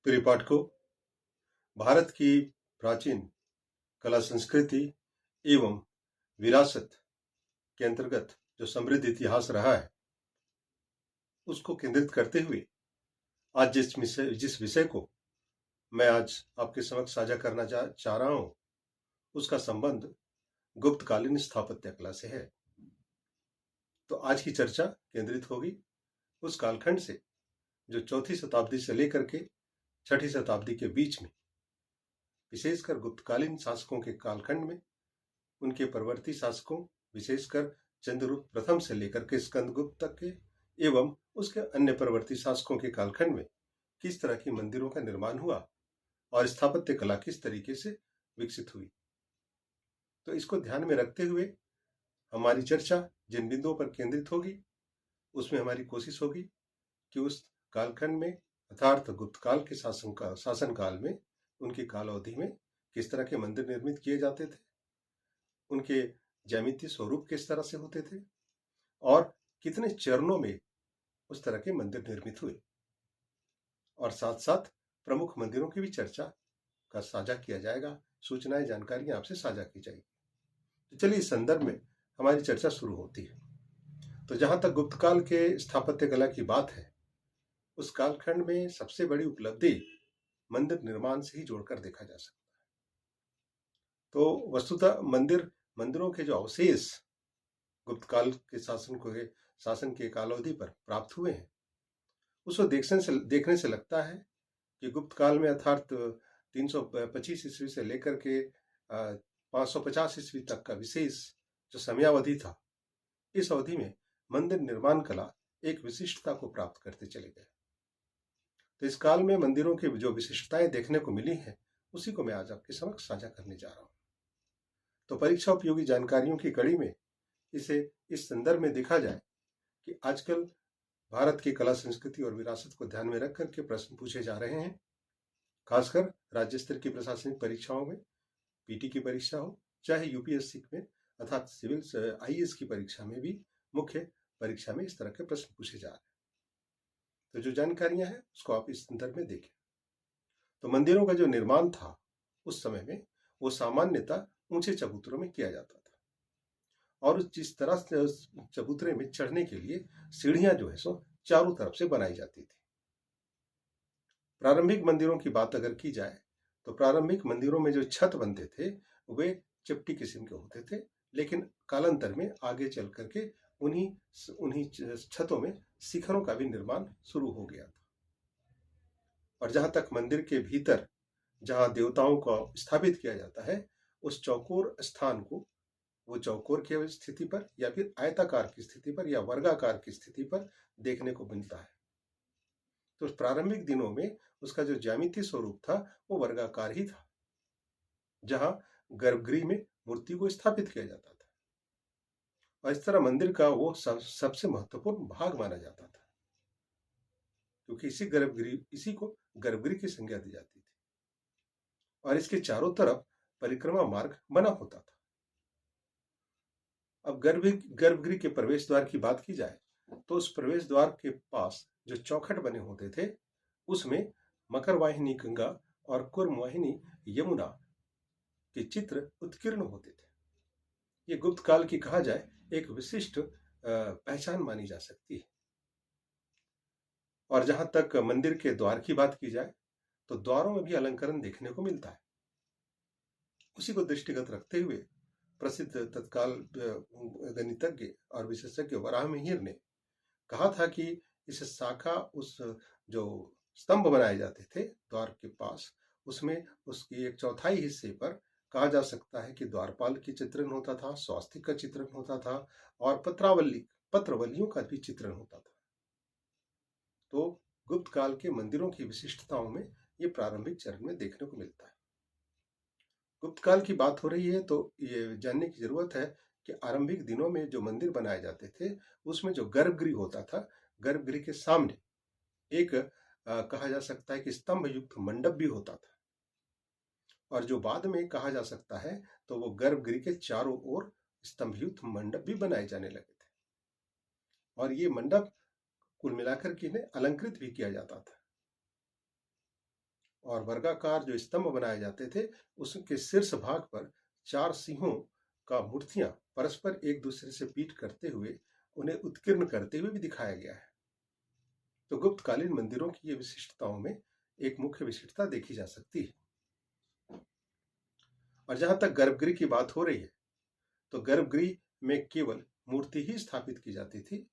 प्रिय पाठकों, भारत की प्राचीन कला संस्कृति एवं विरासत के अंतर्गत जो समृद्ध इतिहास रहा है उसको केंद्रित करते हुए आज जिस विषय को मैं आज आपके समक्ष साझा करना चाह रहा हूं उसका संबंध गुप्तकालीन स्थापत्य कला से है। तो आज की चर्चा केंद्रित होगी उस कालखंड से जो चौथी शताब्दी से लेकर के छठी शताब्दी के बीच में, विशेषकर गुप्तकालीन शासकों के कालखंड में उनके परवर्ती शासकों विशेषकर चंद्रगुप्त प्रथम से लेकर के स्कंदगुप्त तक के एवं उसके अन्य परवर्ती शासकों के कालखंड में किस तरह की मंदिरों का निर्माण हुआ और स्थापत्य कला किस तरीके से विकसित हुई। तो इसको ध्यान में रखते हुए हमारी चर्चा जिन बिंदुओं पर केंद्रित होगी उसमें हमारी कोशिश होगी कि उस कालखंड में अर्थात गुप्त काल के शासन काल में उनकी काल अवधि में किस तरह के मंदिर निर्मित किए जाते थे, उनके ज्यामितीय स्वरूप किस तरह से होते थे और कितने चरणों में उस तरह के मंदिर निर्मित हुए, और साथ साथ प्रमुख मंदिरों की भी चर्चा का साझा किया जाएगा, सूचनाएं जानकारियां आपसे साझा की जाएगी। तो चलिए इस संदर्भ में हमारी चर्चा शुरू होती है। तो जहां तक गुप्त काल के स्थापत्य कला की बात है, उस कालखंड में सबसे बड़ी उपलब्धि मंदिर निर्माण से ही जोड़कर देखा जा सकता है। तो वस्तुतः मंदिरों के जो अवशेष गुप्त काल के शासन के कालावधि पर प्राप्त हुए हैं उसको देखने से लगता है कि गुप्त काल में अर्थात 325 ईस्वी से लेकर के 550 ईस्वी तक का विशेष जो समयावधि था, इस अवधि में मंदिर निर्माण कला एक विशिष्टता को प्राप्त करते चले गए। तो इस काल में मंदिरों की जो विशिष्टताएं देखने को मिली हैं उसी को मैं आज आपके समक्ष साझा करने जा रहा हूं। तो परीक्षा उपयोगी जानकारियों की कड़ी में इसे इस संदर्भ में देखा जाए कि आजकल भारत की कला संस्कृति और विरासत को ध्यान में रख करके प्रश्न पूछे जा रहे हैं, खासकर राज्य स्तर की प्रशासनिक परीक्षाओं में, पीटी की परीक्षा हो चाहे यूपीएससी में अर्थात सिविल आईएएस की परीक्षा में भी मुख्य परीक्षा में इस तरह के प्रश्न पूछे जा रहे हैं। तो जो जानकारियां हैं उसको आप इस संदर्भ में देखें। तो मंदिरों का जो निर्माण था उस समय में वो सामान्यतः ऊंचे चबूतरों में किया जाता था, और जिस तरह से चबूतरे में चढ़ने के लिए सीढ़ियां जो है सो चारों तरफ से बनाई जाती थी। प्रारंभिक मंदिरों की बात अगर की जाए तो प्रारंभिक मंदिरों में जो छत बनते थे वे चपटी किस्म के होते थे, लेकिन कालांतर में आगे चल करके उन्हीं छतों में शिखरों का भी निर्माण शुरू हो गया था। और जहां तक मंदिर के भीतर जहां देवताओं को स्थापित किया जाता है उस चौकोर स्थान को वो चौकोर की स्थिति पर या फिर आयताकार की स्थिति पर या वर्गाकार की स्थिति पर देखने को मिलता है। तो प्रारंभिक दिनों में उसका जो ज्यामितीय स्वरूप था वो वर्गाकार ही था, जहां गर्भगृह में मूर्ति को स्थापित किया जाता था, और इस तरह मंदिर का वो सबसे महत्वपूर्ण भाग माना जाता था, क्योंकि इसी को गर्भगृह की संज्ञा दी जाती थी और इसके चारों तरफ परिक्रमा मार्ग बना होता था। अब गर्भगृह के प्रवेश द्वार की बात की जाए तो उस प्रवेश द्वार के पास जो चौखट बने होते थे उसमें मकर वाहिनी गंगा और कुर्म वाहिनी यमुना के चित्र उत्कीर्ण होते थे। ये गुप्त काल की कहा जाए एक विशिष्ट पहचान मानी जा सकती है। और जहां तक मंदिर के द्वार की बात की जाए तो द्वारों में भी अलंकरण देखने को मिलता है। उसी को दृष्टिगत रखते हुए प्रसिद्ध तत्काल गणितज्ञ और विशेषज्ञ वराहमिहिर ने कहा था कि इस शाखा उस जो स्तंभ बनाए जाते थे द्वार के पास उसमें उसकी एक चौथाई हिस्से पर कहा जा सकता है कि द्वारपाल की चित्रण होता था, स्वास्तिक का चित्रण होता था और पत्रवलियों का भी चित्रण होता था। तो गुप्त काल के मंदिरों की विशिष्टताओं में ये प्रारंभिक चरण में देखने को मिलता है। गुप्त काल की बात हो रही है तो ये जानने की जरूरत है कि आरंभिक दिनों में जो मंदिर बनाए जाते थे उसमें जो गर्भगृह होता था, गर्भगृह के सामने एक कहा जा सकता है कि स्तंभ युक्त मंडप भी होता था, और जो बाद में कहा जा सकता है तो वो गर्भगृह के चारों ओर स्तंभ युक्त मंडप भी बनाए जाने लगे थे, और ये मंडप कुल मिलाकर के इन्हें अलंकृत भी किया जाता था। और वर्गाकार जो स्तंभ बनाए जाते थे उसके शीर्ष भाग पर 4 सिंहों का मूर्तियां परस्पर एक दूसरे से पीट करते हुए उन्हें उत्कीर्ण करते हुए भी दिखाया गया है। तो गुप्तकालीन मंदिरों की ये विशिष्टताओं में एक मुख्य विशिष्टता देखी जा सकती है। और जहां तक गर्भगृह की बात हो रही है तो गर्भगृह में केवल मूर्ति ही स्थापित की जाती थी,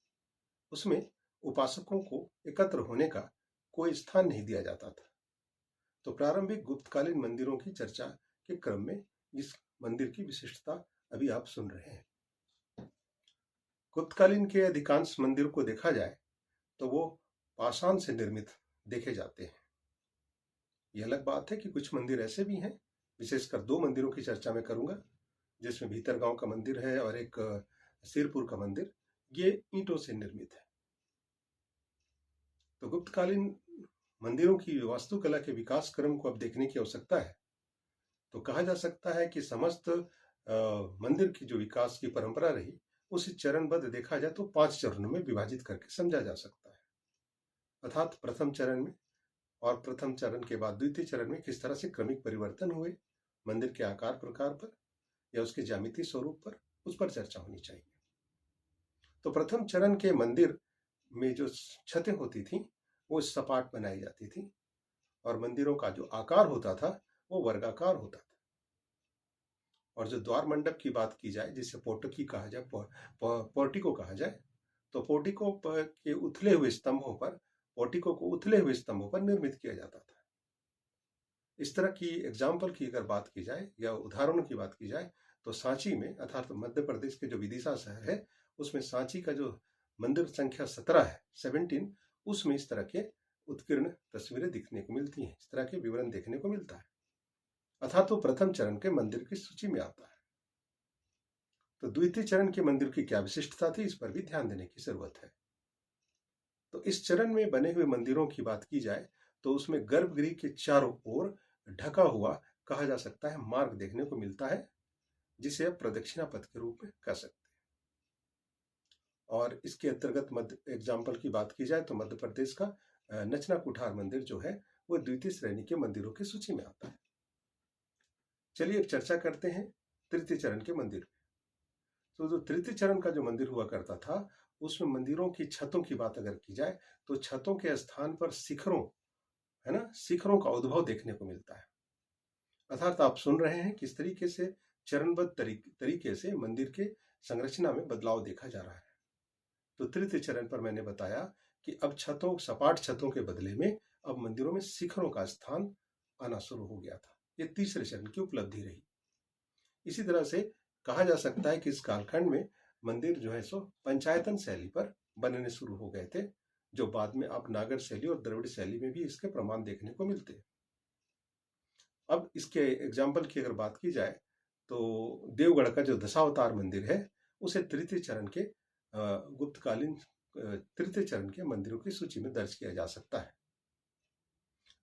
उसमें उपासकों को एकत्र होने का कोई स्थान नहीं दिया जाता था। तो प्रारंभिक गुप्तकालीन मंदिरों की चर्चा के क्रम में इस मंदिर की विशिष्टता अभी आप सुन रहे हैं। गुप्तकालीन के अधिकांश मंदिर को देखा जाए तो वो पाषाण से निर्मित देखे जाते हैं। यह अलग बात है कि कुछ मंदिर ऐसे भी हैं, विशेषकर 2 मंदिरों की चर्चा मैं करूंगा, जिसमें भीतरगांव का मंदिर है और एक सिरपुर का मंदिर, ये ईंटों से निर्मित है। तो गुप्तकालीन मंदिरों की वास्तुकला के विकास क्रम को अब देखने की आवश्यकता है। तो कहा जा सकता है कि समस्त मंदिर की जो विकास की परंपरा रही उसे चरणबद्ध देखा जाए तो 5 चरणों में विभाजित करके समझा जा सकता है। अर्थात प्रथम चरण में और प्रथम चरण के बाद द्वितीय चरण में किस तरह से क्रमिक परिवर्तन हुए मंदिर के आकार प्रकार पर या उसके ज्यामितीय स्वरूप पर, उस पर चर्चा होनी चाहिए। तो प्रथम चरण के मंदिर में जो छतें होती थी वो सपाट बनाई जाती थी और मंदिरों का जो आकार होता था वो वर्गाकार होता था। और जो द्वार मंडप की बात की जाए, जिसे पोर्टिको कहा जाए, पोर्टिको कहा जाए, तो पोर्टिको के उथले हुए स्तंभों पर, पोर्टिको को उथले हुए स्तंभों पर निर्मित किया जाता था। इस तरह की एग्जाम्पल की अगर बात की जाए या उदाहरणों की बात की जाए तो सांची में, अर्थात मध्य प्रदेश के जो विदिशा शहर है उसमें सांची का जो मंदिर संख्या 17 है, 17, उसमें इस तरह के उत्कीर्ण तस्वीरें दिखने को मिलती हैं, इस तरह के विवरण देखने को मिलता है। अर्थात तो प्रथम चरण के मंदिर की सूची में आता है। तो द्वितीय चरण के मंदिर की क्या विशिष्टता थी, इस पर भी ध्यान देने की जरूरत है। तो इस चरण में बने हुए मंदिरों की बात की जाए तो उसमें गर्भगृह के चारों ओर ढका हुआ कहा जा सकता है मार्ग देखने को मिलता है, जिसे आप प्रदक्षिणा पथ के रूप में कह सकते हैं। और इसके अंतर्गत मध्य एग्जाम्पल की बात की जाए तो मध्य प्रदेश का नचना कुठार मंदिर जो है वो द्वितीय श्रेणी के मंदिरों की सूची में आता है। चलिए अब चर्चा करते हैं तृतीय चरण के मंदिर। तो जो तृतीय चरण का जो मंदिर हुआ करता था उसमें मंदिरों की छतों की बात अगर की जाए तो छतों के स्थान पर शिखरों, है ना, शिखरों का उद्भव देखने को मिलता है। अर्थात आप सुन रहे हैं किस तरीके से चरणबद्ध तरीके से मंदिर के संरचना में बदलाव देखा जा रहा है। तो तृतीय चरण पर मैंने बताया कि अब छतों, सपाट छतों के बदले में अब मंदिरों में शिखरों का स्थान आना शुरू हो गया था। ये तीसरे चरण की उपलब्धि रही। इसी तरह से कहा जा सकता है कि इस कालखंड में मंदिर जो है सो पंचायतन शैली पर बनने शुरू हो गए थे, जो बाद में आप नागर शैली और द्रविड़ शैली में भी इसके प्रमाण देखने को मिलते हैं। अब इसके एग्जाम्पल की अगर बात की जाए तो देवगढ़ का जो दशावतार मंदिर है उसे तृतीय चरण के गुप्तकालीन तृतीय चरण के मंदिरों की सूची में दर्ज किया जा सकता है।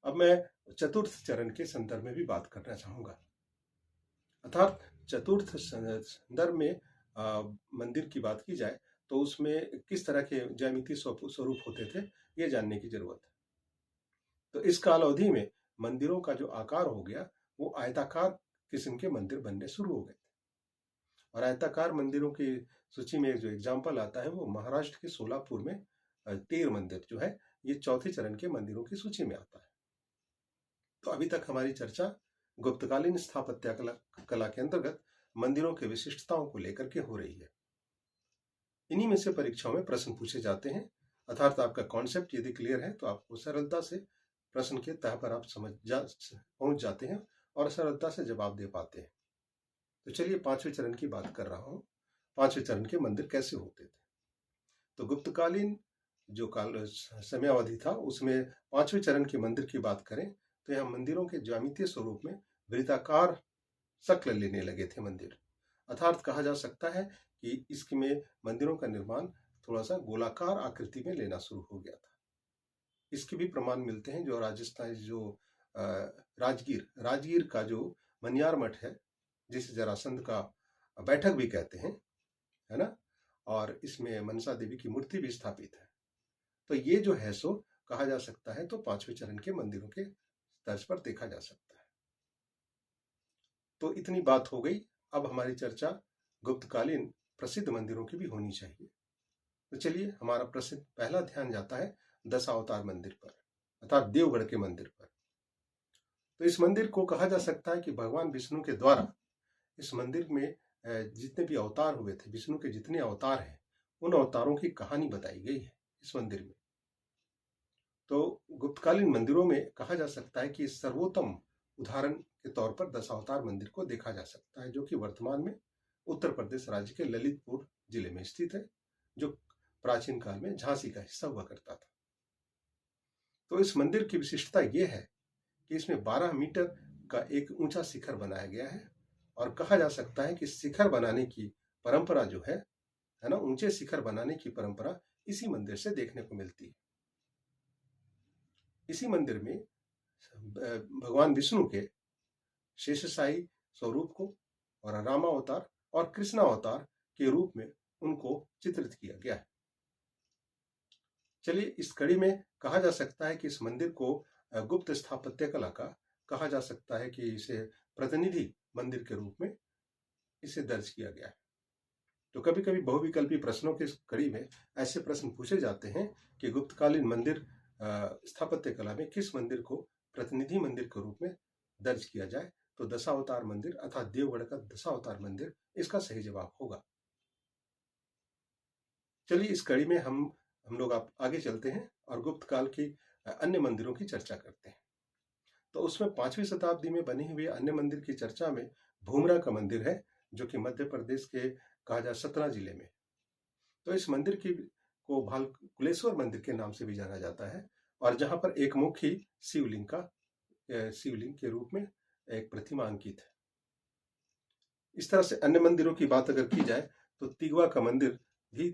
अब मैं चतुर्थ चरण के संदर्भ में भी बात करना चाहूंगा। अर्थात चतुर्थ संदर्भ में मंदिर की बात की जाए तो उसमें किस तरह के ज्यामितीय स्वरूप होते थे ये जानने की जरूरत है। तो इस काल अवधि में मंदिरों का जो आकार हो गया वो आयताकार किस्म के मंदिर बनने शुरू हो गए थे। और आयताकार मंदिरों की सूची में जो एग्जाम्पल आता है वो महाराष्ट्र के सोलापुर में तीर मंदिर जो है ये चौथे चरण के मंदिरों की सूची में आता है। तो अभी तक हमारी चर्चा गुप्तकालीन स्थापत्य कला के अंतर्गत मंदिरों की विशिष्टताओं को लेकर के हो रही है। इन्हीं में से परीक्षाओं में प्रश्न पूछे जाते हैं। अर्थात आपका कॉन्सेप्ट यदि क्लियर है तो आपको सरलता से प्रश्न के तह पर आप पहुंच जाते हैं और सरलता से जवाब दे पाते हैं। तो चलिए पांचवें चरण की बात कर रहा हूं। पांचवें चरण के मंदिर कैसे होते थे? तो गुप्तकालीन जो काल समयावधि था उसमें पांचवें चरण के मंदिर की बात करें तो यह मंदिरों के ज्यामितीय स्वरूप में वृत्ताकार शक्ल लेने लगे थे मंदिर। अर्थात कहा जा सकता है कि इसमें मंदिरों का निर्माण थोड़ा सा गोलाकार आकृति में लेना शुरू हो गया था। इसके भी प्रमाण मिलते हैं जो राजस्थान जो राजगीर का जो मनियार मठ है, जिसे जरासंध का बैठक भी कहते हैं, है ना, और इसमें मनसा देवी की मूर्ति भी स्थापित है। तो ये जो है सो कहा जा सकता है तो पांचवें चरण के मंदिरों के तर्ज पर देखा जा सकता है। तो इतनी बात हो गई। अब हमारी चर्चा गुप्तकालीन प्रसिद्ध मंदिरों की भी होनी चाहिए। तो चलिए, हमारा प्रसिद्ध पहला ध्यान जाता है दशावतार मंदिर पर, अर्थात देवगढ़ के मंदिर पर। तो इस मंदिर को कहा जा सकता है कि भगवान विष्णु के द्वारा इस मंदिर में जितने भी अवतार हुए थे, विष्णु के जितने अवतार हैं, उन अवतारों की कहानी बताई गई है इस मंदिर में। तो गुप्तकालीन मंदिरों में कहा जा सकता है कि सर्वोत्तम उदाहरण के तौर पर दशावतार मंदिर को देखा जा सकता है, जो कि वर्तमान में उत्तर प्रदेश राज्य के ललितपुर जिले में स्थित है, जो प्राचीन काल में झांसी का हिस्सा हुआ करता था। तो इस मंदिर की विशिष्टता यह है कि इसमें 12 मीटर का एक ऊंचा शिखर बनाया गया है, और कहा जा सकता है कि शिखर बनाने की परंपरा जो है ना, ऊंचे शिखर बनाने की परंपरा इसी मंदिर से देखने को मिलती है। इसी मंदिर में भगवान विष्णु के शेषशाही स्वरूप को और रामावतार और कृष्णावतार के रूप में उनको चित्रित किया गया है। चलिए, इस कड़ी में कहा जा सकता है कि इस मंदिर को गुप्त स्थापत्य कला का कहा जा सकता है कि इसे प्रतिनिधि मंदिर के रूप में इसे दर्ज किया गया है। तो कभी कभी बहुविकल्पी प्रश्नों की कड़ी में ऐसे प्रश्न पूछे जाते हैं कि गुप्तकालीन मंदिर स्थापत्य कला में किस मंदिर को प्रतिनिधि मंदिर के रूप में दर्ज किया जाए। तो दशावतार मंदिर अर्थात देवगढ़ का दशावतार मंदिर इसका सही जवाब होगा। चलिए, इस कड़ी में हम लोग आगे चलते हैं और गुप्त काल की अन्य मंदिरों की चर्चा करते हैं। तो उसमें 5वीं शताब्दी में बने हुए अन्य मंदिर की चर्चा में भूमरा का मंदिर है, जो कि मध्य प्रदेश के कहा जाए सतना जिले में। तो इस मंदिर की को भालकुलेश्वर मंदिर के नाम से भी जाना जाता है, और जहां पर एक मुखी शिवलिंग के रूप में एक प्रतिमा अंकित है। इस तरह से अन्य मंदिरों की बात अगर की जाए तो तिगवा का मंदिर भी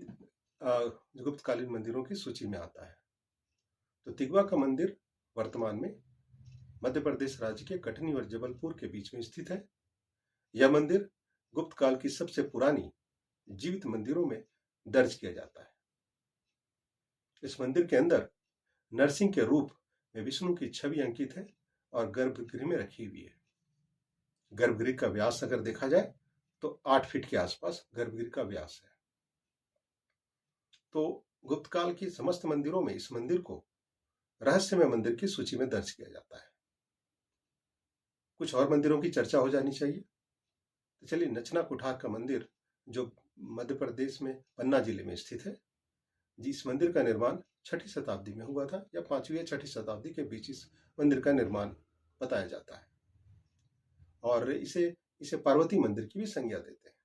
गुप्तकालीन मंदिरों की सूची में आता है। तो तिगवा का मंदिर वर्तमान में मध्य प्रदेश राज्य के कटनी और जबलपुर के बीच में स्थित है। यह मंदिर गुप्त काल की सबसे पुरानी जीवित मंदिरों में दर्ज किया जाता है। इस मंदिर के अंदर नरसिंह के रूप में विष्णु की छवि अंकित है और गर्भगृह में रखी हुई है। गर्भगृह का व्यास अगर देखा जाए तो 8 फीट के आसपास गर्भगृह का व्यास है। तो गुप्त काल की समस्त मंदिरों में इस मंदिर को रहस्यमय मंदिर की सूची में दर्ज किया जाता है। कुछ और मंदिरों की चर्चा हो जानी चाहिए। तो चलिए, नचना कुठार का मंदिर जो मध्य प्रदेश में पन्ना जिले में स्थित है, जिस मंदिर का निर्माण 6ठी शताब्दी में हुआ था, या 5वीं या 6ठी शताब्दी के बीच इस मंदिर का निर्माण बताया जाता है, और इसे पार्वती मंदिर की भी संज्ञा देते हैं।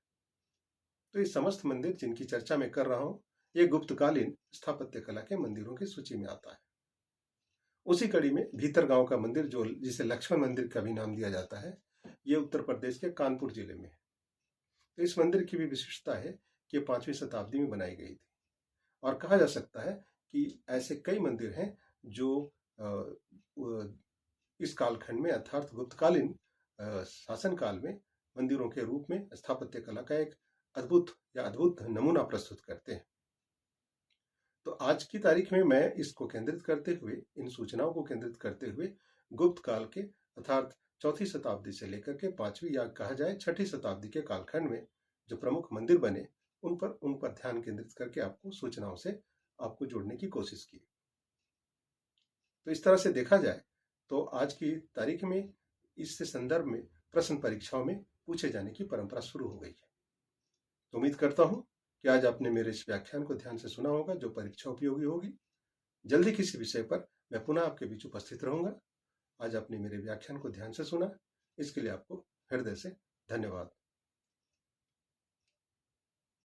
तो ये समस्त मंदिर जिनकी चर्चा मैं कर रहा हूं, ये गुप्तकालीन स्थापत्य कला के मंदिरों की सूची में आता है। उसी कड़ी में भीतरगांव का मंदिर, जो जिसे लक्ष्मण मंदिर का भी नाम दिया जाता है, ये उत्तर प्रदेश के कानपुर जिले में है। तो इस मंदिर की भी विशिष्टता है कि 5वीं शताब्दी में बनाई गई थी, और कहा जा सकता है कि ऐसे कई मंदिर हैं जो इस कालखंड में अर्थात गुप्तकालीन शासन काल में मंदिरों के रूप में स्थापत्य कला का एक अद्भुत नमूना प्रस्तुत करते हैं। तो आज की तारीख में मैं इसको केंद्रित करते हुए, इन सूचनाओं को केंद्रित करते हुए गुप्त काल के अर्थात 4वीं शताब्दी से लेकर के 5वीं या कहा जाए 6ठी शताब्दी के कालखंड में जो प्रमुख मंदिर बने, उन पर ध्यान केंद्रित करके आपको सूचनाओं से आपको जोड़ने की कोशिश की। तो इस तरह से देखा जाए तो आज की तारीख में इस संदर्भ में प्रश्न परीक्षाओं में पूछे जाने की परंपरा शुरू हो गई है। तो उम्मीद करता हूं कि आज आपने मेरे इस व्याख्यान को ध्यान से सुना होगा, जो परीक्षा उपयोगी होगी। जल्दी किसी विषय पर मैं पुनः आपके बीच उपस्थित रहूंगा। आज आपने मेरे व्याख्यान को ध्यान से सुना, इसके लिए आपको हृदय से धन्यवाद।